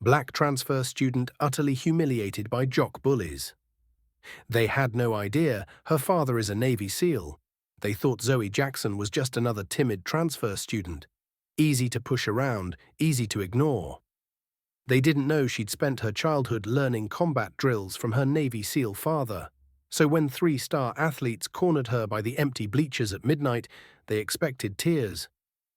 Black transfer student utterly humiliated by jock bullies. They had no idea her father is a Navy SEAL. They thought Zoe Jackson was just another timid transfer student, easy to push around, easy to ignore. They didn't know she'd spent her childhood learning combat drills from her Navy SEAL father. So when three-star athletes cornered her by the empty bleachers at midnight, they expected tears.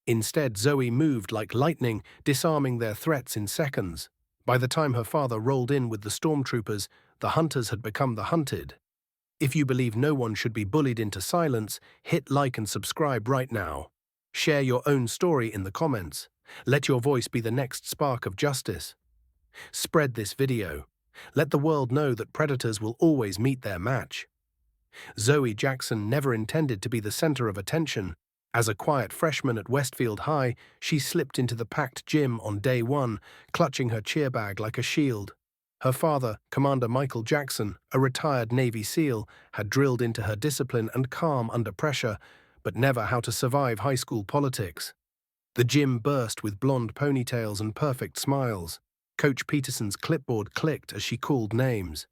Instead, Zoe moved like lightning, disarming their threats in seconds. By the time her father rolled in with the stormtroopers, the hunters had become the hunted. If you believe no one should be bullied into silence, hit like and subscribe right now. Share your own story in the comments. Let your voice be the next spark of justice. Spread this video. Let the world know that predators will always meet their match. Zoe Jackson never intended to be the center of attention. As a quiet freshman at Westfield High, she slipped into the packed gym on day one, clutching her cheer bag like a shield. Her father, Commander Michael Jackson, a retired Navy SEAL, had drilled into her discipline and calm under pressure, but never how to survive high school politics. The gym burst with blonde ponytails and perfect smiles. Coach Peterson's clipboard clicked as she called names.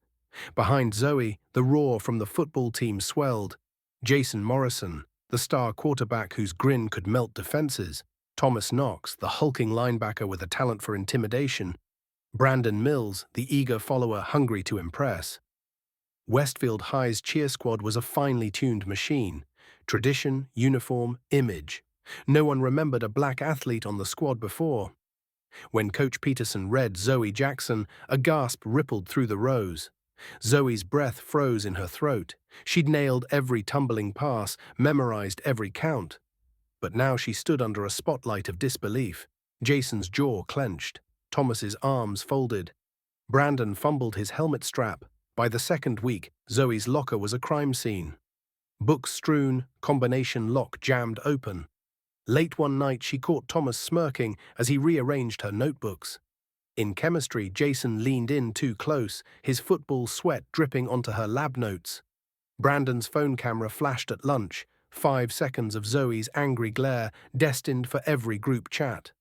Behind Zoe, the roar from the football team swelled. Jason Morrison, the star quarterback whose grin could melt defenses. Thomas Knox, the hulking linebacker with a talent for intimidation. Brandon Mills, the eager follower hungry to impress. Westfield High's cheer squad was a finely tuned machine. Tradition, uniform, image. No one remembered a black athlete on the squad before. When Coach Peterson read Zoe Jackson, a gasp rippled through the rows. Zoe's breath froze in her throat. She'd nailed every tumbling pass, memorized every count. But now she stood under a spotlight of disbelief. Jason's jaw clenched. Thomas's arms folded. Brandon fumbled his helmet strap. By the second week, Zoe's locker was a crime scene. Books strewn, combination lock jammed open. Late one night, she caught Thomas smirking as he rearranged her notebooks. In chemistry, Jason leaned in too close, his football sweat dripping onto her lab notes. Brandon's phone camera flashed at lunch, 5 seconds of Zoe's angry glare, destined for every group chat.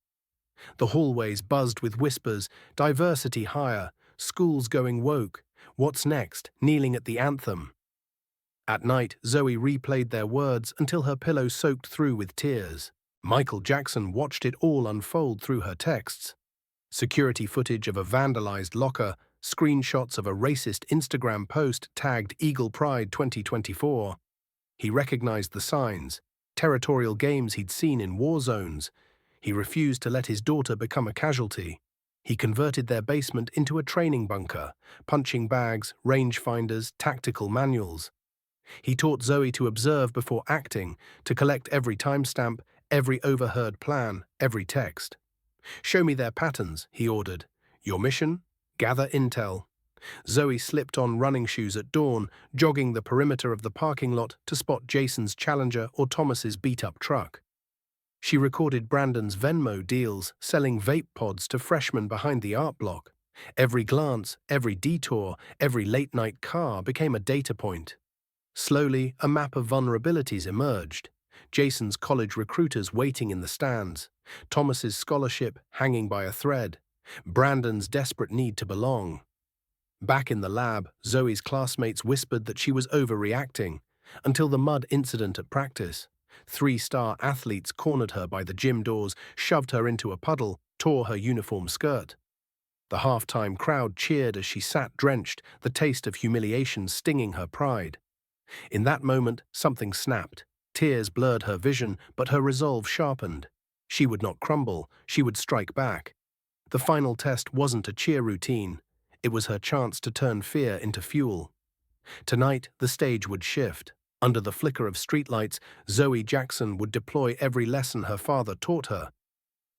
The hallways buzzed with whispers, diversity higher, schools going woke, what's next, kneeling at the anthem. At night, Zoe replayed their words until her pillow soaked through with tears. Michael Jackson watched it all unfold through her texts. Security footage of a vandalized locker, screenshots of a racist Instagram post tagged Eagle Pride 2024. He recognized the signs, territorial games he'd seen in war zones. He refused to let his daughter become a casualty. He converted their basement into a training bunker, punching bags, rangefinders, tactical manuals. He taught Zoe to observe before acting, to collect every timestamp, every overheard plan, every text. "Show me their patterns," he ordered. "Your mission? Gather intel." Zoe slipped on running shoes at dawn, jogging the perimeter of the parking lot to spot Jason's Challenger or Thomas's beat-up truck. She recorded Brandon's Venmo deals, selling vape pods to freshmen behind the art block. Every glance, every detour, every late-night car became a data point. Slowly, a map of vulnerabilities emerged. Jason's college recruiters waiting in the stands, Thomas's scholarship hanging by a thread, Brandon's desperate need to belong. Back in the lab, Zoe's classmates whispered that she was overreacting, until the mud incident at practice. 3-star athletes cornered her by the gym doors, shoved her into a puddle, tore her uniform skirt. The halftime crowd cheered as she sat drenched, the taste of humiliation stinging her pride. In that moment, something snapped. Tears blurred her vision, but her resolve sharpened. She would not crumble, she would strike back. The final test wasn't a cheer routine. It was her chance to turn fear into fuel. Tonight, the stage would shift. Under the flicker of streetlights, Zoe Jackson would deploy every lesson her father taught her.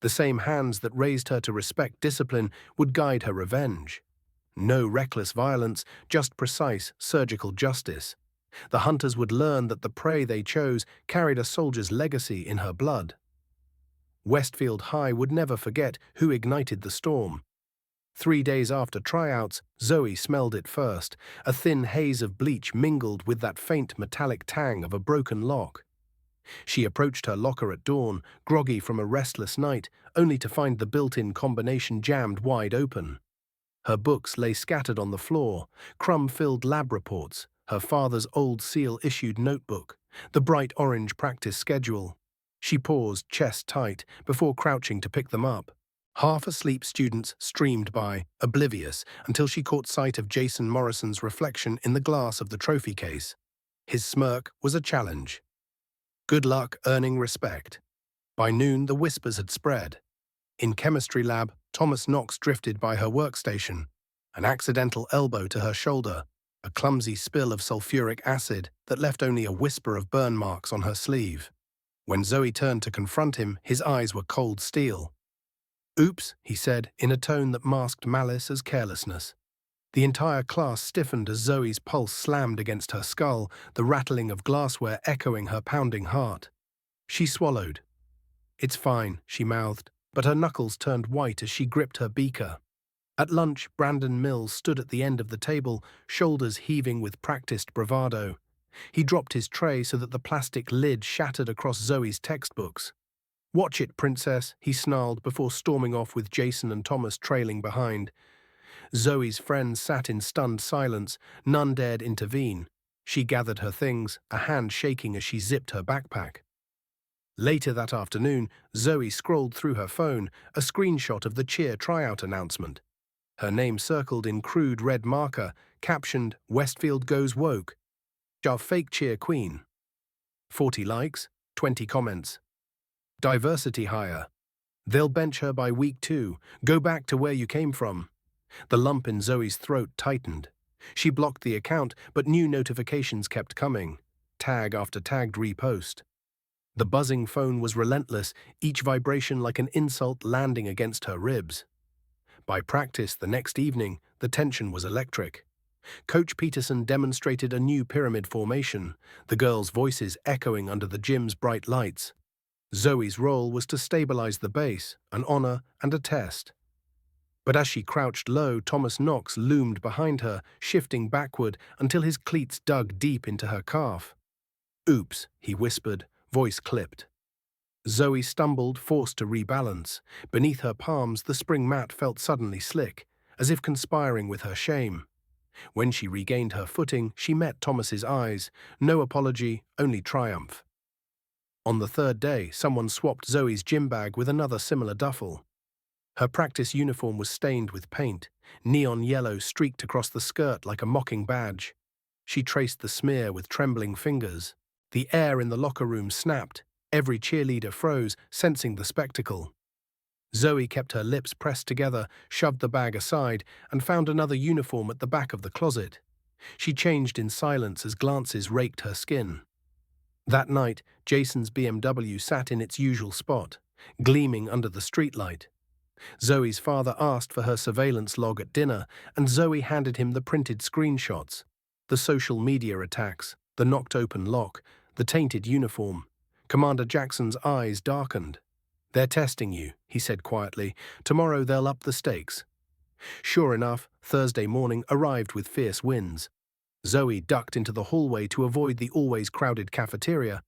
The same hands that raised her to respect discipline would guide her revenge. No reckless violence, just precise, surgical justice. The hunters would learn that the prey they chose carried a soldier's legacy in her blood. Westfield High would never forget who ignited the storm. 3 days after tryouts, Zoe smelled it first. A thin haze of bleach mingled with that faint metallic tang of a broken lock. She approached her locker at dawn, groggy from a restless night, only to find the built-in combination jammed wide open. Her books lay scattered on the floor, crumb-filled lab reports, her father's old seal-issued notebook, the bright orange practice schedule. She paused, chest tight, before crouching to pick them up. Half-asleep students streamed by, oblivious, until she caught sight of Jason Morrison's reflection in the glass of the trophy case. His smirk was a challenge. Good luck earning respect. By noon, the whispers had spread. In chemistry lab, Thomas Knox drifted by her workstation, an accidental elbow to her shoulder, a clumsy spill of sulfuric acid that left only a whisper of burn marks on her sleeve. When Zoe turned to confront him, his eyes were cold steel. "Oops," he said, in a tone that masked malice as carelessness. The entire class stiffened as Zoe's pulse slammed against her skull, the rattling of glassware echoing her pounding heart. She swallowed. "It's fine," she mouthed, but her knuckles turned white as she gripped her beaker. At lunch, Brandon Mills stood at the end of the table, shoulders heaving with practiced bravado. He dropped his tray so that the plastic lid shattered across Zoe's textbooks. "Watch it, princess," he snarled before storming off with Jason and Thomas trailing behind. Zoe's friends sat in stunned silence. None dared intervene. She gathered her things, a hand shaking as she zipped her backpack. Later that afternoon, Zoe scrolled through her phone, a screenshot of the cheer tryout announcement. Her name circled in crude red marker, captioned, "Westfield goes woke. Our fake cheer queen." 40 likes, 20 comments. Diversity hire. They'll bench her by week 2. Go back to where you came from. The lump in Zoe's throat tightened. She blocked the account, but new notifications kept coming. Tag after tagged repost. The buzzing phone was relentless, each vibration like an insult landing against her ribs. By practice the next evening, the tension was electric. Coach Peterson demonstrated a new pyramid formation, the girls' voices echoing under the gym's bright lights. Zoe's role was to stabilize the base, an honor and a test. But as she crouched low, Thomas Knox loomed behind her, shifting backward until his cleats dug deep into her calf. "Oops," he whispered, voice clipped. Zoe stumbled, forced to rebalance. Beneath her palms, the spring mat felt suddenly slick, as if conspiring with her shame. When she regained her footing, she met Thomas's eyes. No apology, only triumph. On the third day, someone swapped Zoe's gym bag with another similar duffel. Her practice uniform was stained with paint. Neon yellow streaked across the skirt like a mocking badge. She traced the smear with trembling fingers. The air in the locker room snapped. Every cheerleader froze, sensing the spectacle. Zoe kept her lips pressed together, shoved the bag aside, and found another uniform at the back of the closet. She changed in silence as glances raked her skin. That night, Jason's BMW sat in its usual spot, gleaming under the streetlight. Zoe's father asked for her surveillance log at dinner, and Zoe handed him the printed screenshots. The social media attacks, the knocked-open lock, the tainted uniform. Commander Jackson's eyes darkened. "They're testing you," he said quietly. "Tomorrow they'll up the stakes." Sure enough, Thursday morning arrived with fierce winds. Zoe ducked into the hallway to avoid the always crowded cafeteria.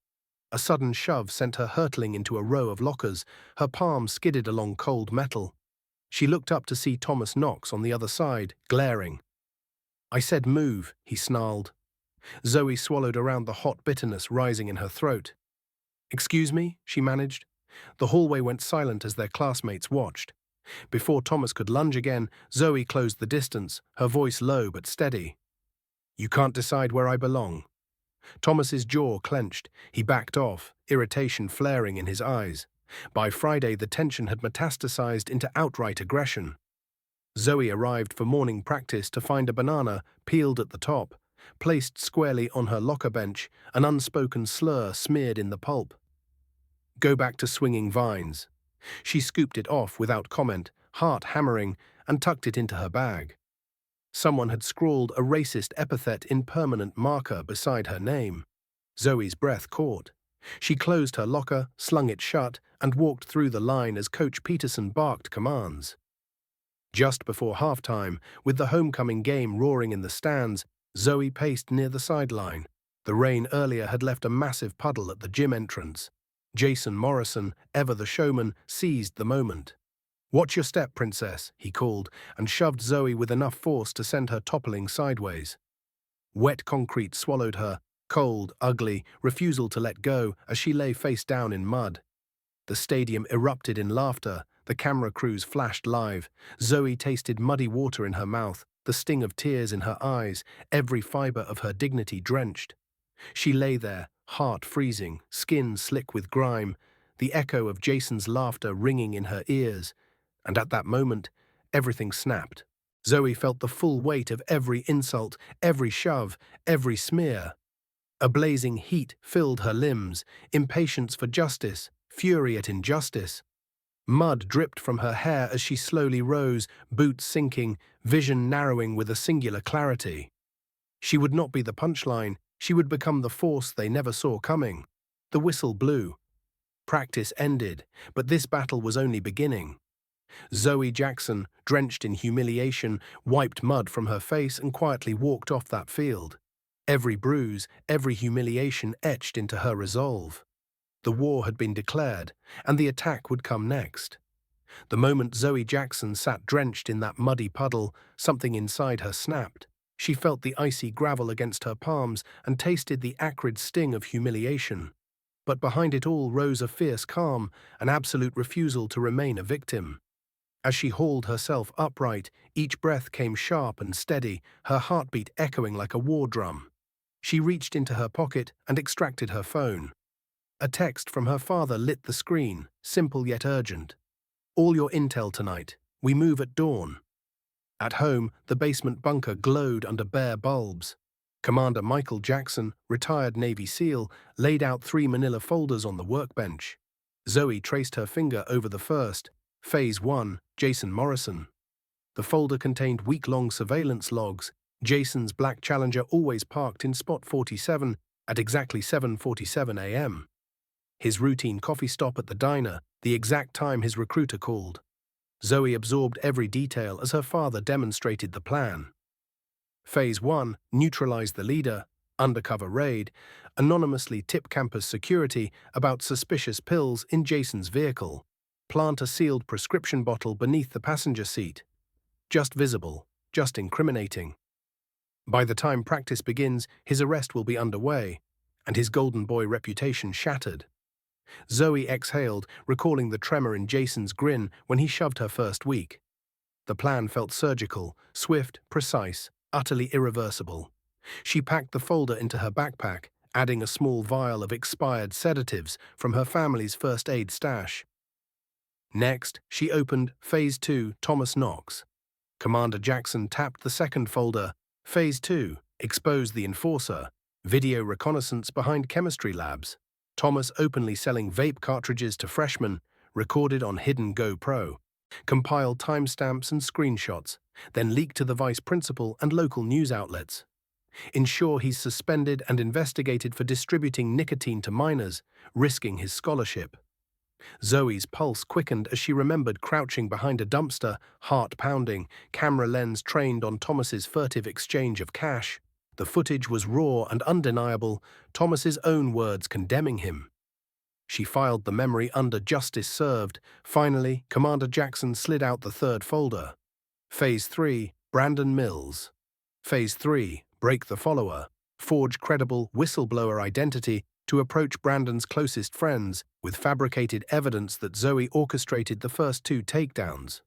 A sudden shove sent her hurtling into a row of lockers. Her palm skidded along cold metal. She looked up to see Thomas Knox on the other side, glaring. "I said move," he snarled. Zoe swallowed around the hot bitterness rising in her throat. "Excuse me?" she managed. The hallway went silent as their classmates watched. Before Thomas could lunge again, Zoe closed the distance, her voice low but steady. "You can't decide where I belong." Thomas's jaw clenched. He backed off, irritation flaring in his eyes. By Friday, the tension had metastasized into outright aggression. Zoe arrived for morning practice to find a banana, peeled at the top, placed squarely on her locker bench, an unspoken slur smeared in the pulp. "Go back to swinging vines." She scooped it off without comment, heart hammering, and tucked it into her bag. Someone had scrawled a racist epithet in permanent marker beside her name. Zoe's breath caught. She closed her locker, slung it shut, and walked through the line as Coach Peterson barked commands. Just before halftime, with the homecoming game roaring in the stands, Zoe paced near the sideline. The rain earlier had left a massive puddle at the gym entrance. Jason Morrison, ever the showman, seized the moment. "Watch your step, princess," he called, and shoved Zoe with enough force to send her toppling sideways. Wet concrete swallowed her, cold, ugly, refusal to let go as she lay face down in mud. The stadium erupted in laughter, the camera crews flashed live. Zoe tasted muddy water in her mouth, the sting of tears in her eyes, every fiber of her dignity drenched. She lay there, heart freezing, skin slick with grime, the echo of Jason's laughter ringing in her ears. And at that moment, everything snapped. Zoe felt the full weight of every insult, every shove, every smear. A blazing heat filled her limbs, impatience for justice, fury at injustice. Mud dripped from her hair as she slowly rose, boots sinking, vision narrowing with a singular clarity. She would not be the punchline, she would become the force they never saw coming. The whistle blew. Practice ended, but this battle was only beginning. Zoe Jackson, drenched in humiliation, wiped mud from her face and quietly walked off that field. Every bruise, every humiliation etched into her resolve. The war had been declared, and the attack would come next. The moment Zoe Jackson sat drenched in that muddy puddle, something inside her snapped. She felt the icy gravel against her palms and tasted the acrid sting of humiliation. But behind it all rose a fierce calm, an absolute refusal to remain a victim. As she hauled herself upright, each breath came sharp and steady, her heartbeat echoing like a war drum. She reached into her pocket and extracted her phone. A text from her father lit the screen, simple yet urgent. "All your intel tonight. We move at dawn." At home, the basement bunker glowed under bare bulbs. Commander Michael Jackson, retired Navy SEAL, laid out 3 manila folders on the workbench. Zoe traced her finger over the first, Phase 1, Jason Morrison. The folder contained week-long surveillance logs. Jason's black Challenger always parked in spot 47 at exactly 7:47 a.m. His routine coffee stop at the diner, the exact time his recruiter called. Zoe absorbed every detail as her father demonstrated the plan. Phase 1, neutralize the leader, undercover raid, anonymously tip campus security about suspicious pills in Jason's vehicle, plant a sealed prescription bottle beneath the passenger seat. Just visible, just incriminating. By the time practice begins, his arrest will be underway, and his golden boy reputation shattered. Zoe exhaled, recalling the tremor in Jason's grin when he shoved her first week. The plan felt surgical, swift, precise, utterly irreversible. She packed the folder into her backpack, adding a small vial of expired sedatives from her family's first aid stash. Next, she opened Phase 2, Thomas Knox. Commander Jackson tapped the second folder, Phase 2, expose the enforcer, video reconnaissance behind chemistry labs. Thomas openly selling vape cartridges to freshmen, recorded on hidden GoPro, compiled timestamps and screenshots, then leaked to the vice principal and local news outlets. Ensure he's suspended and investigated for distributing nicotine to minors, risking his scholarship. Zoe's pulse quickened as she remembered crouching behind a dumpster, heart pounding, camera lens trained on Thomas's furtive exchange of cash. The footage was raw and undeniable, Thomas's own words condemning him. She filed the memory under justice served. Finally, Commander Jackson slid out the third folder. Phase 3, Brandon Mills. Phase 3, break the follower. Forge credible whistleblower identity to approach Brandon's closest friends with fabricated evidence that Zoe orchestrated the first 2 takedowns.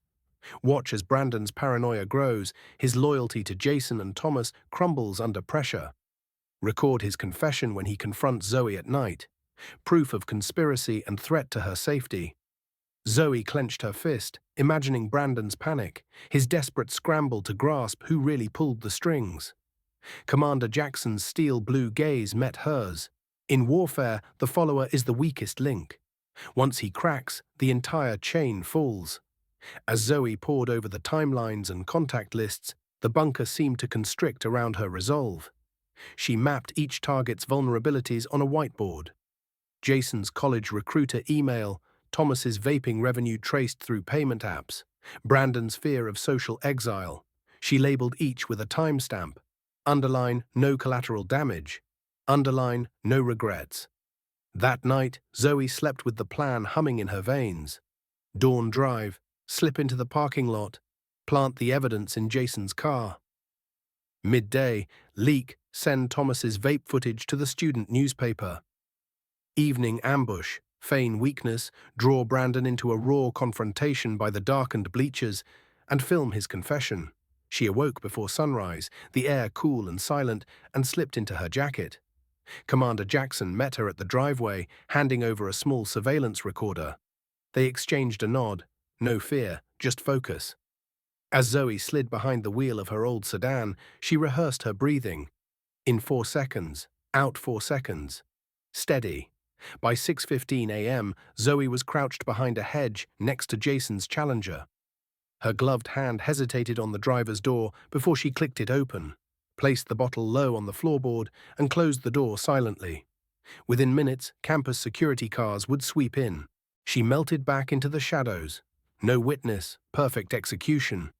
Watch as Brandon's paranoia grows, his loyalty to Jason and Thomas crumbles under pressure. Record his confession when he confronts Zoe at night. Proof of conspiracy and threat to her safety. Zoe clenched her fist, imagining Brandon's panic, his desperate scramble to grasp who really pulled the strings. Commander Jackson's steel blue gaze met hers. In warfare, the follower is the weakest link. Once he cracks, the entire chain falls. As Zoe pored over the timelines and contact lists, the bunker seemed to constrict around her resolve. She mapped each target's vulnerabilities on a whiteboard. Jason's college recruiter email, Thomas's vaping revenue traced through payment apps, Brandon's fear of social exile. She labeled each with a timestamp. Underline, no collateral damage. Underline, no regrets. That night, Zoe slept with the plan humming in her veins. Dawn drive, slip into the parking lot, plant the evidence in Jason's car. Midday, leak, send Thomas's vape footage to the student newspaper. Evening ambush, feign weakness, draw Brandon into a raw confrontation by the darkened bleachers, and film his confession. She awoke before sunrise, the air cool and silent, and slipped into her jacket. Commander Jackson met her at the driveway, handing over a small surveillance recorder. They exchanged a nod, no fear, just focus. As Zoe slid behind the wheel of her old sedan, she rehearsed her breathing. In 4 seconds, out 4 seconds. Steady. By 6:15 a.m., Zoe was crouched behind a hedge next to Jason's Challenger. Her gloved hand hesitated on the driver's door before she clicked it open, placed the bottle low on the floorboard, and closed the door silently. Within minutes, campus security cars would sweep in. She melted back into the shadows. No witness, perfect execution.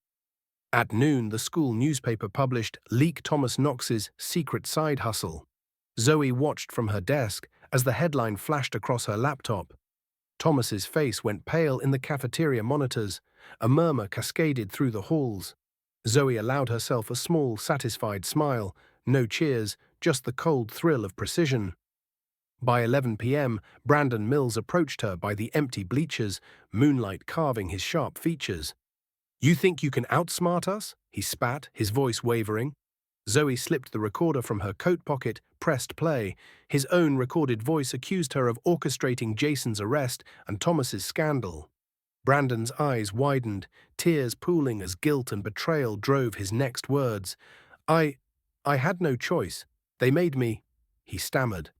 At noon, the school newspaper published Leak Thomas Knox's secret side hustle. Zoe watched from her desk as the headline flashed across her laptop. Thomas's face went pale in the cafeteria monitors. A murmur cascaded through the halls. Zoe allowed herself a small, satisfied smile. No cheers, just the cold thrill of precision. By 11 p.m., Brandon Mills approached her by the empty bleachers, moonlight carving his sharp features. "You think you can outsmart us?" he spat, his voice wavering. Zoe slipped the recorder from her coat pocket, pressed play. His own recorded voice accused her of orchestrating Jason's arrest and Thomas's scandal. Brandon's eyes widened, tears pooling as guilt and betrayal drove his next words. I had no choice. They made me," he stammered.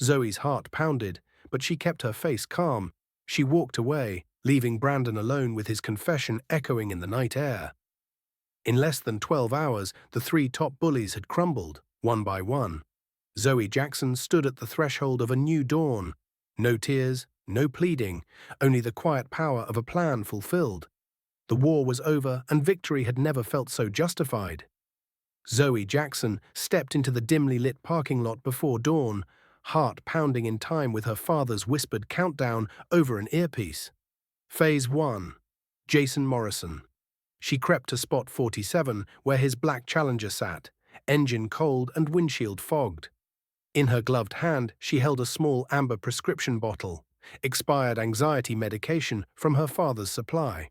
Zoe's heart pounded, but she kept her face calm. She walked away, leaving Brandon alone with his confession echoing in the night air. In less than 12 hours, the 3 top bullies had crumbled, one by one. Zoe Jackson stood at the threshold of a new dawn. No tears, no pleading, only the quiet power of a plan fulfilled. The war was over, and victory had never felt so justified. Zoe Jackson stepped into the dimly lit parking lot before dawn, heart pounding in time with her father's whispered countdown over an earpiece. Phase 1. Jason Morrison. She crept to spot 47, where his black Challenger sat, engine cold and windshield fogged. In her gloved hand, she held a small amber prescription bottle, expired anxiety medication from her father's supply.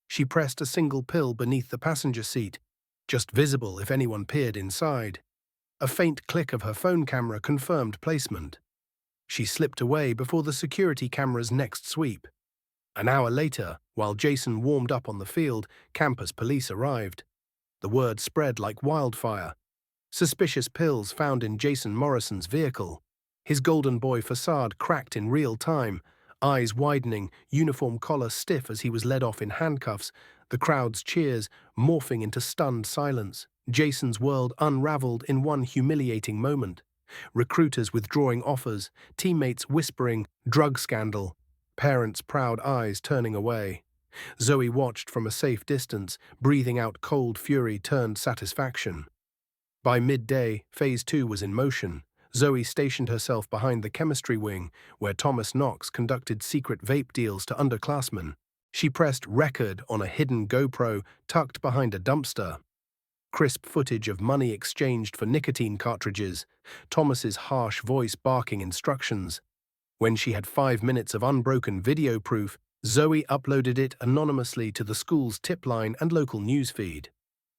She pressed a single pill beneath the passenger seat, just visible if anyone peered inside. A faint click of her phone camera confirmed placement. She slipped away before the security camera's next sweep. An hour later, while Jason warmed up on the field, campus police arrived. The word spread like wildfire. Suspicious pills found in Jason Morrison's vehicle. His golden boy facade cracked in real time, eyes widening, uniform collar stiff as he was led off in handcuffs, the crowd's cheers morphing into stunned silence. Jason's world unraveled in one humiliating moment. Recruiters withdrawing offers, teammates whispering, drug scandal, parents' proud eyes turning away. Zoe watched from a safe distance, breathing out cold fury turned satisfaction. By midday, Phase 2 was in motion. Zoe stationed herself behind the chemistry wing, where Thomas Knox conducted secret vape deals to underclassmen. She pressed record on a hidden GoPro tucked behind a dumpster. Crisp footage of money exchanged for nicotine cartridges, Thomas's harsh voice barking instructions. When she had 5 minutes of unbroken video proof, Zoe uploaded it anonymously to the school's tip line and local news feed.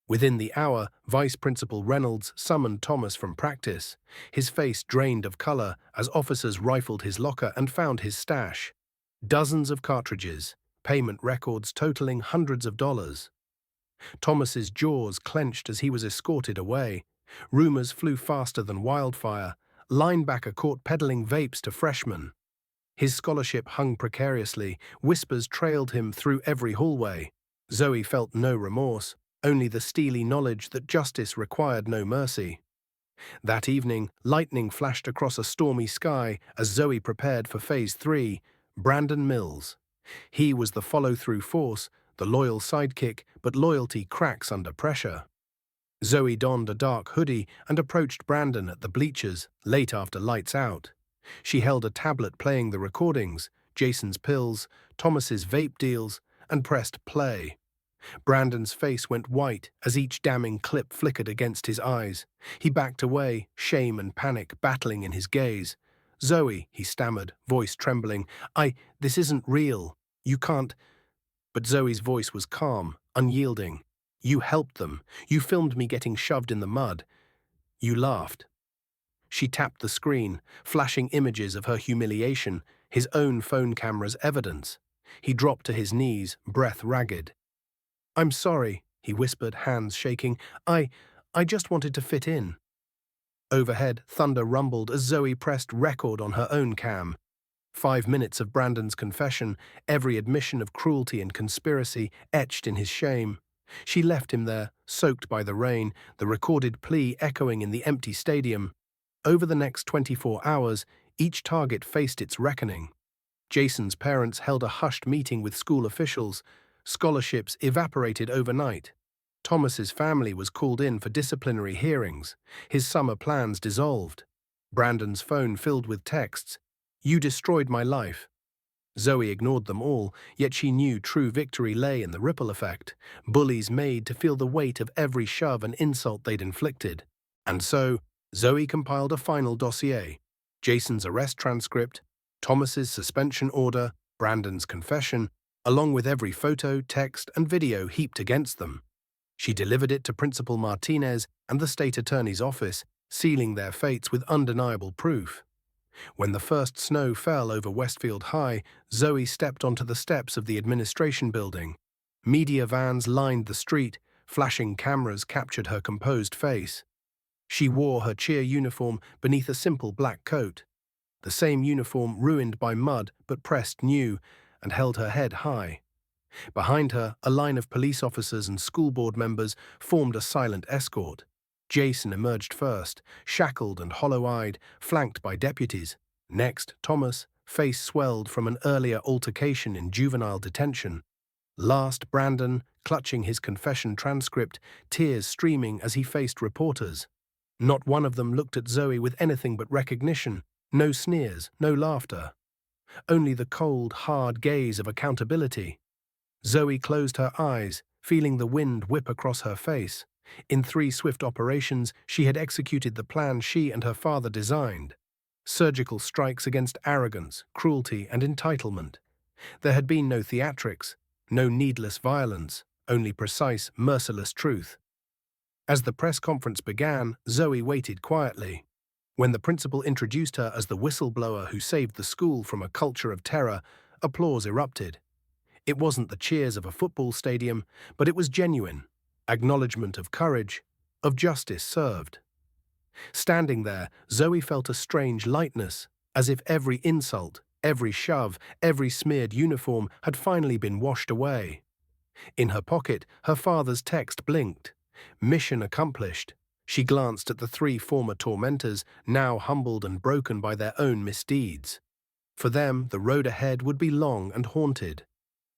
Within the hour, Vice Principal Reynolds summoned Thomas from practice, his face drained of color as officers rifled his locker and found his stash. Dozens of cartridges, payment records totaling hundreds of dollars. Thomas's jaws clenched as he was escorted away. Rumors flew faster than wildfire. Linebacker caught peddling vapes to freshmen. His scholarship hung precariously. Whispers trailed him through every hallway. Zoe felt no remorse, only the steely knowledge that justice required no mercy. That evening, lightning flashed across a stormy sky as Zoe prepared for Phase 3, Brandon Mills. He was the follow-through force, the loyal sidekick, but loyalty cracks under pressure. Zoe donned a dark hoodie and approached Brandon at the bleachers, late after lights out. She held a tablet playing the recordings, Jason's pills, Thomas's vape deals, and pressed play. Brandon's face went white as each damning clip flickered against his eyes. He backed away, shame and panic battling in his gaze. "Zoe," he stammered, voice trembling, this isn't real. You can't." But Zoe's voice was calm, unyielding. "You helped them. You filmed me getting shoved in the mud. You laughed." She tapped the screen, flashing images of her humiliation, his own phone camera's evidence. He dropped to his knees, breath ragged. "I'm sorry," he whispered, hands shaking. I just wanted to fit in." Overhead, thunder rumbled as Zoe pressed record on her own cam. 5 minutes of Brandon's confession, every admission of cruelty and conspiracy etched in his shame. She left him there, soaked by the rain, the recorded plea echoing in the empty stadium. Over the next 24 hours, each target faced its reckoning. Jason's parents held a hushed meeting with school officials. Scholarships evaporated overnight. Thomas's family was called in for disciplinary hearings. His summer plans dissolved. Brandon's phone filled with texts. "You destroyed my life." Zoe ignored them all, yet she knew true victory lay in the ripple effect. Bullies made to feel the weight of every shove and insult they'd inflicted. And so, Zoe compiled a final dossier: Jason's arrest transcript, Thomas's suspension order, Brandon's confession, along with every photo, text, and video heaped against them. She delivered it to Principal Martinez and the state attorney's office, sealing their fates with undeniable proof. When the first snow fell over Westfield High, Zoe stepped onto the steps of the administration building. Media vans lined the street, flashing cameras captured her composed face. She wore her cheer uniform beneath a simple black coat, the same uniform ruined by mud but pressed new, and held her head high. Behind her, a line of police officers and school board members formed a silent escort. Jason emerged first, shackled and hollow-eyed, flanked by deputies. Next, Thomas, face swelled from an earlier altercation in juvenile detention. Last, Brandon, clutching his confession transcript, tears streaming as he faced reporters. Not one of them looked at Zoe with anything but recognition. No sneers, no laughter. Only the cold, hard gaze of accountability. Zoe closed her eyes, feeling the wind whip across her face. In 3 swift operations, she had executed the plan she and her father designed. Surgical strikes against arrogance, cruelty, and entitlement. There had been no theatrics, no needless violence, only precise, merciless truth. As the press conference began, Zoe waited quietly. When the principal introduced her as the whistleblower who saved the school from a culture of terror, applause erupted. It wasn't the cheers of a football stadium, but it was genuine. Acknowledgement of courage, of justice served. Standing there, Zoe felt a strange lightness, as if every insult, every shove, every smeared uniform had finally been washed away. In her pocket, her father's text blinked. Mission accomplished. She glanced at the 3 former tormentors, now humbled and broken by their own misdeeds. For them, the road ahead would be long and haunted.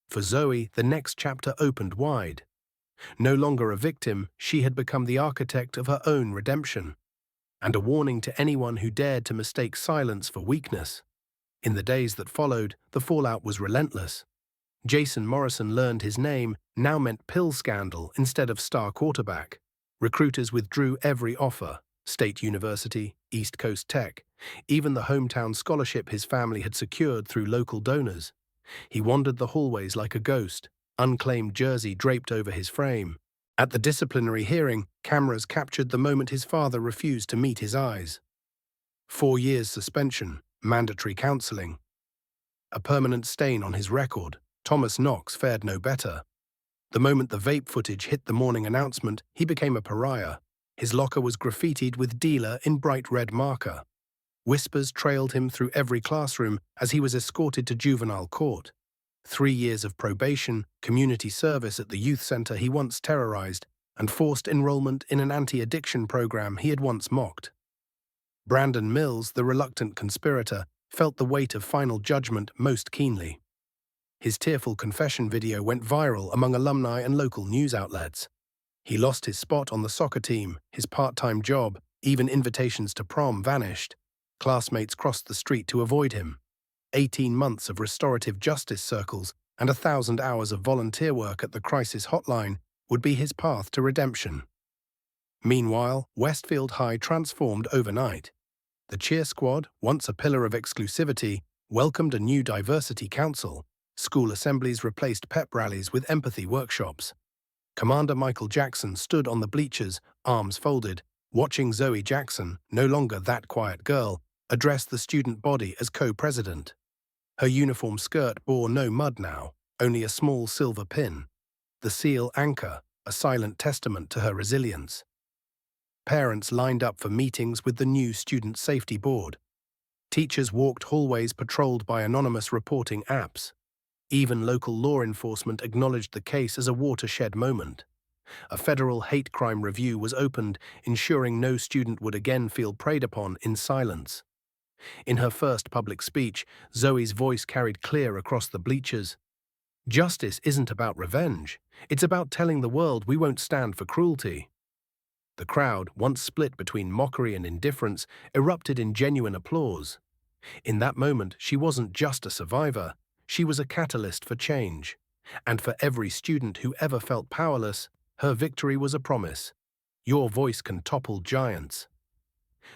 For Zoe, the next chapter opened wide. No longer a victim, she had become the architect of her own redemption, and a warning to anyone who dared to mistake silence for weakness. In the days that followed, the fallout was relentless. Jason Morrison learned his name now meant pill scandal instead of star quarterback. Recruiters withdrew every offer: State University, East Coast Tech, even the hometown scholarship his family had secured through local donors. He wandered the hallways like a ghost, unclaimed jersey draped over his frame. At the disciplinary hearing, cameras captured the moment his father refused to meet his eyes. 4 years suspension, mandatory counseling. A permanent stain on his record. Thomas Knox fared no better. The moment the vape footage hit the morning announcement, he became a pariah. His locker was graffitied with dealer in bright red marker. Whispers trailed him through every classroom as he was escorted to juvenile court. 3 years of probation, community service at the youth center he once terrorized, and forced enrollment in an anti-addiction program he had once mocked. Brandon Mills, the reluctant conspirator, felt the weight of final judgment most keenly. His tearful confession video went viral among alumni and local news outlets. He lost his spot on the soccer team, his part-time job, even invitations to prom vanished. Classmates crossed the street to avoid him. 18 months of restorative justice circles and 1,000 hours of volunteer work at the crisis hotline would be his path to redemption. Meanwhile, Westfield High transformed overnight. The cheer squad, once a pillar of exclusivity, welcomed a new diversity council. School assemblies replaced pep rallies with empathy workshops. Commander Michael Jackson stood on the bleachers, arms folded, watching Zoe Jackson, no longer that quiet girl, address the student body as co-president. Her uniform skirt bore no mud now, only a small silver pin. The seal anchor, a silent testament to her resilience. Parents lined up for meetings with the new Student Safety Board. Teachers walked hallways patrolled by anonymous reporting apps. Even local law enforcement acknowledged the case as a watershed moment. A federal hate crime review was opened, ensuring no student would again feel preyed upon in silence. In her first public speech, Zoe's voice carried clear across the bleachers. Justice isn't about revenge. It's about telling the world we won't stand for cruelty. The crowd, once split between mockery and indifference, erupted in genuine applause. In that moment, she wasn't just a survivor. She was a catalyst for change. And for every student who ever felt powerless, her victory was a promise. Your voice can topple giants.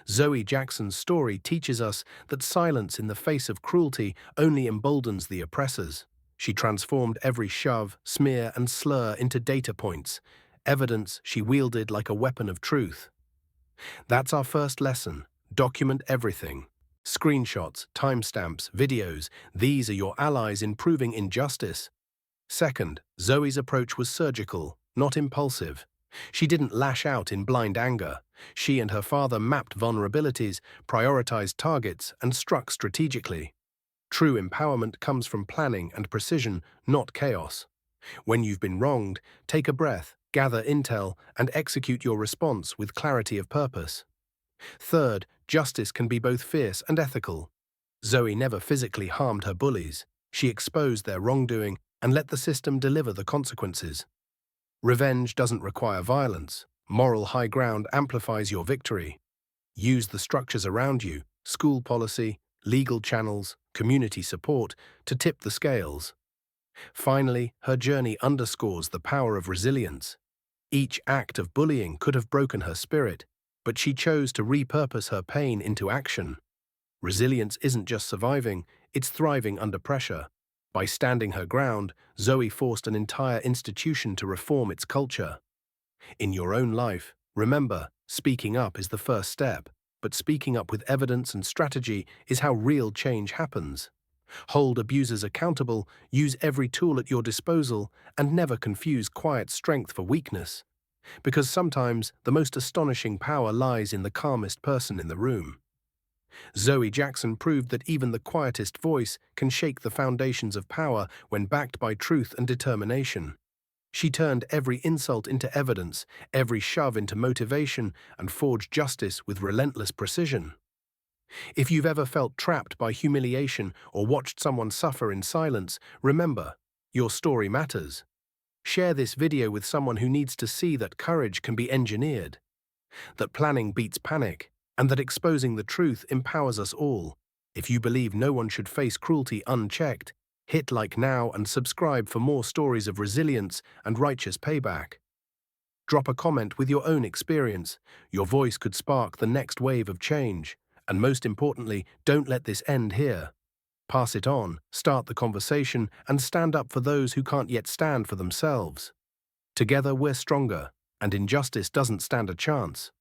Zoe Jackson's story teaches us that silence in the face of cruelty only emboldens the oppressors. She transformed every shove, smear, and slur into data points, evidence she wielded like a weapon of truth. That's our first lesson. Document everything. Screenshots, timestamps, videos, these are your allies in proving injustice. Second, Zoe's approach was surgical, not impulsive. She didn't lash out in blind anger. She and her father mapped vulnerabilities, prioritized targets, and struck strategically. True empowerment comes from planning and precision, not chaos. When you've been wronged, take a breath, gather intel, and execute your response with clarity of purpose. Third, justice can be both fierce and ethical. Zoe never physically harmed her bullies. She exposed their wrongdoing and let the system deliver the consequences. Revenge doesn't require violence. Moral high ground amplifies your victory. Use the structures around you, school policy, legal channels, community support, to tip the scales. Finally, her journey underscores the power of resilience. Each act of bullying could have broken her spirit, but she chose to repurpose her pain into action. Resilience isn't just surviving, it's thriving under pressure. By standing her ground, Zoe forced an entire institution to reform its culture. In your own life, remember, speaking up is the first step, but speaking up with evidence and strategy is how real change happens. Hold abusers accountable, use every tool at your disposal, and never confuse quiet strength for weakness. Because sometimes the most astonishing power lies in the calmest person in the room. Zoe Jackson proved that even the quietest voice can shake the foundations of power when backed by truth and determination. She turned every insult into evidence, every shove into motivation, and forged justice with relentless precision. If you've ever felt trapped by humiliation or watched someone suffer in silence, remember, your story matters. Share this video with someone who needs to see that courage can be engineered, that planning beats panic, and that exposing the truth empowers us all. If you believe no one should face cruelty unchecked, hit like now and subscribe for more stories of resilience and righteous payback. Drop a comment with your own experience. Your voice could spark the next wave of change. And most importantly, don't let this end here. Pass it on, start the conversation, and stand up for those who can't yet stand for themselves. Together we're stronger, and injustice doesn't stand a chance.